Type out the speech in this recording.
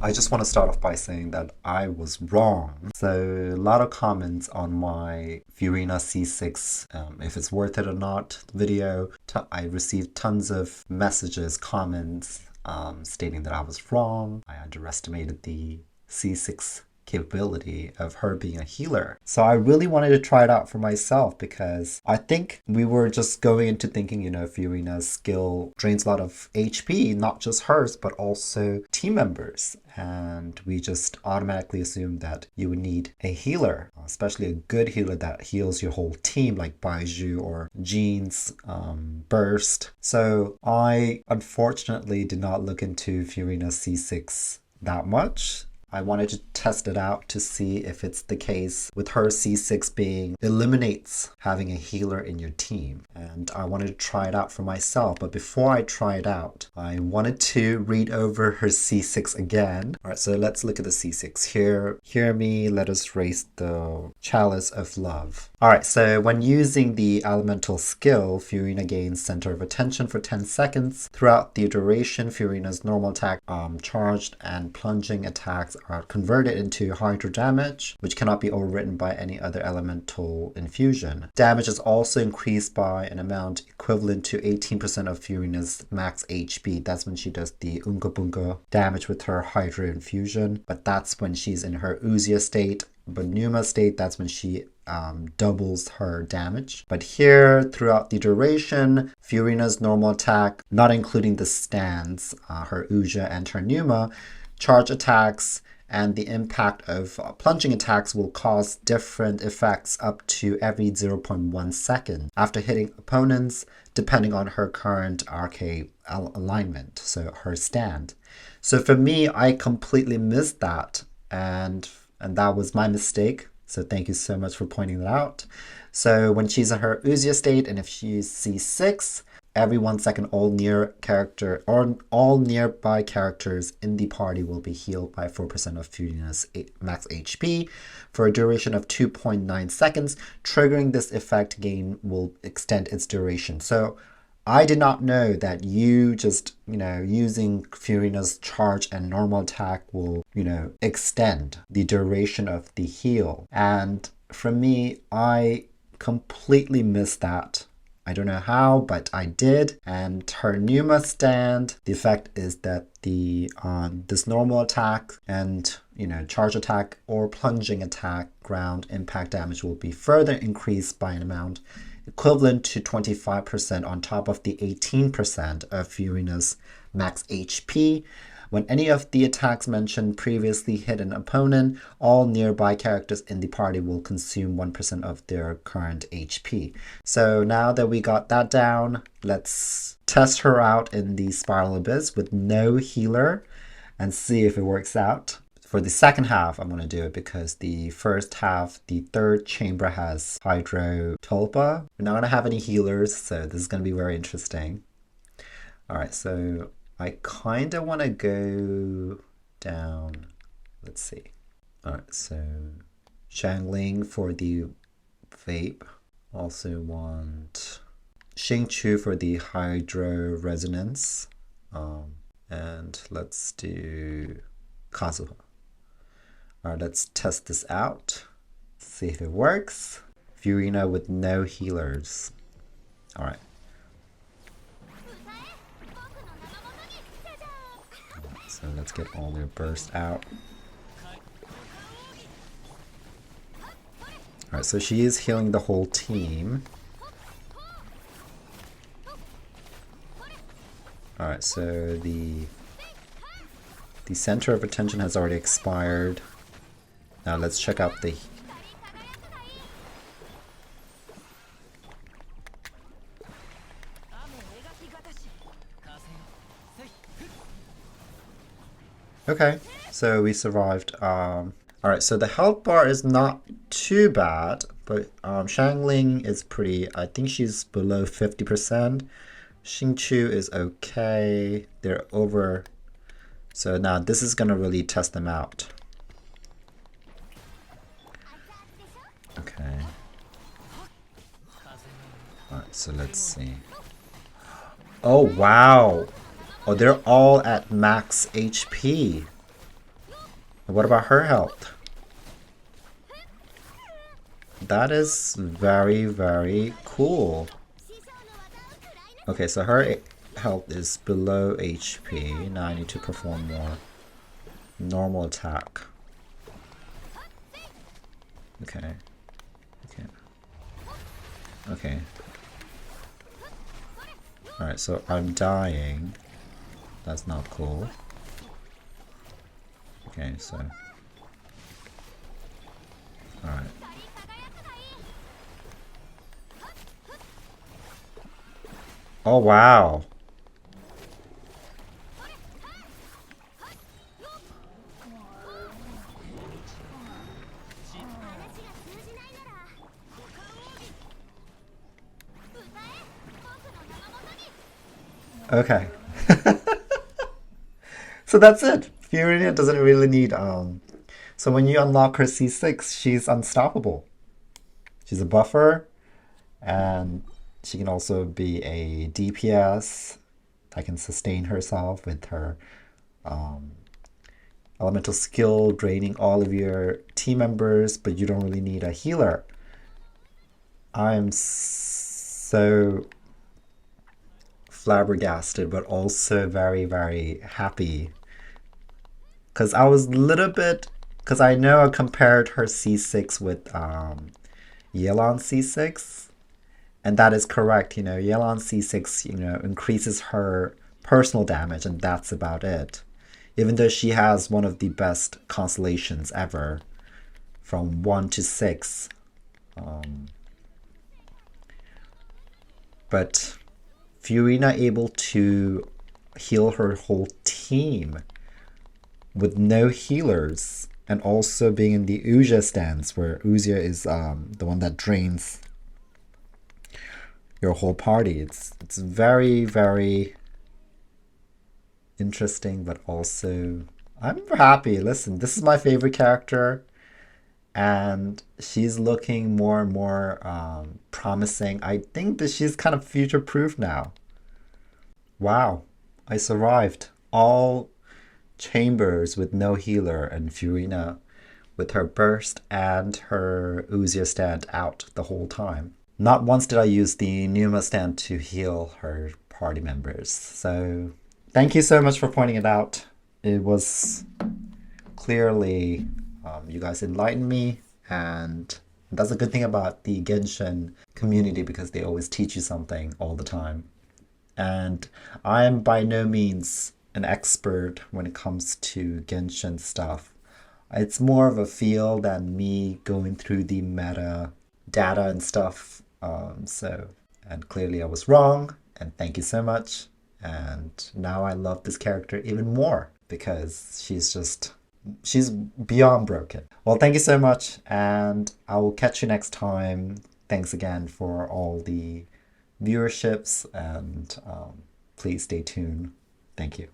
I just want to start off by saying that I was wrong. So, a lot of comments on my Furina C6, if it's worth it or not, video. I received tons of messages, comments, stating that I was wrong. I underestimated the C6 capability of her being a healer. So I really wanted to try it out for myself because I think we were just going into thinking, Furina's skill drains a lot of HP, not just hers, but also team members. And we just automatically assumed that you would need a healer, especially a good healer that heals your whole team, like Baiju or Jean's burst. So I unfortunately did not look into Furina C6 that much. I wanted to test it out to see if it's the case with her C6 being eliminates having a healer in your team. And I wanted to try it out for myself. But before I try it out, I wanted to read over her C6 again. All right, so let's look at the C6 here. Hear me, let us raise the chalice of love. All right, so when using the elemental skill, Furina gains center of attention for 10 seconds. Throughout the duration, Furina's normal attack, charged and plunging attacks are converted into hydro damage, which cannot be overwritten by any other elemental infusion. Damage is also increased by an amount equivalent to 18% of Furina's max HP. That's when she does the Unga Bunga damage with her hydro infusion, but that's when she's in her Uzia state. But Numa state, that's when she doubles her damage. But here, throughout the duration, Furina's normal attack, not including the stands, her Uzia and her Numa, charge attacks, and the impact of plunging attacks will cause different effects up to every 0.1 second after hitting opponents, depending on her current RK alignment, so her stand. So for me, I completely missed that, and that was my mistake. So thank you so much for pointing that out. So when she's in her Uzia state, and if she's C6, every 1 second, all nearby characters in the party will be healed by 4% of Furina's max HP for a duration of 2.9 seconds. Triggering this effect gain will extend its duration. So I did not know that you just, using Furina's charge and normal attack will, extend the duration of the heal. And for me, I completely missed that. I don't know how, but I did. And her Numa stand, the effect is that the this normal attack and charge attack or plunging attack ground impact damage will be further increased by an amount equivalent to 25% on top of the 18% of Furina's max HP. When any of the attacks mentioned previously hit an opponent, all nearby characters in the party will consume 1% of their current HP. So now that we got that down, let's test her out in the Spiral Abyss with no healer and see if it works out. For the second half, I'm going to do it because the first half, the third chamber has Hydro Tulpa. We're not going to have any healers, so this is going to be very interesting. All right, so I kind of want to go down. Let's see. All right, so Shangling for the vape. Also want Xingqiu for the Hydro Resonance. And let's do Kazuha. All right, let's test this out. See if it works. Furina with no healers. All right. So let's get all their burst out. All right, so she is healing the whole team. All right, so the center of attention has already expired. Now let's check out the... Okay, so we survived. Alright, so the health bar is not too bad, but Shangling is pretty... I think she's below 50%. Xingqiu is okay. They're over... So now this is going to really test them out. Okay. Alright, so let's see. Oh, wow! Oh, they're all at max HP. What about her health? That is very, very cool. Okay, so her health is below HP. Now I need to perform more normal attack. Okay. Okay. Okay. Alright, so I'm dying. That's not cool. Okay, so... Alright. Oh, wow. Okay. So that's it. Furina doesn't really need so when you unlock her C6, she's unstoppable. She's a buffer, and she can also be a DPS that can sustain herself with her elemental skill, draining all of your team members, but you don't really need a healer. I'm so flabbergasted, but also very, very happy. Because I was a little bit, because I know I compared her C6 with Yelan C6, and that is correct. You know, Yelan C6, you know, increases her personal damage, and that's about it. Even though she has one of the best constellations ever, from 1 to 6. But Furina able to heal her whole team with no healers, and also being in the Uzia stance, where Uzia is the one that drains your whole party. It's very, very interesting, but also I'm happy. Listen, this is my favorite character, and she's looking more and more promising. I think that she's kind of future-proof now. Wow, I survived all chambers with no healer, and Furina with her burst and her Uzia stand out the whole time. Not once did I use the Numa stand to heal her party members. So thank you so much for pointing it out. It was clearly you guys enlightened me, and that's a good thing about the Genshin community, because they always teach you something all the time. And I am by no means an expert when it comes to Genshin stuff. It's more of a feel than me going through the meta data and stuff. And clearly I was wrong, and thank you so much. And now I love this character even more, because she's beyond broken. Well, thank you so much, and I will catch you next time. Thanks again for all the viewerships, and please stay tuned. Thank you.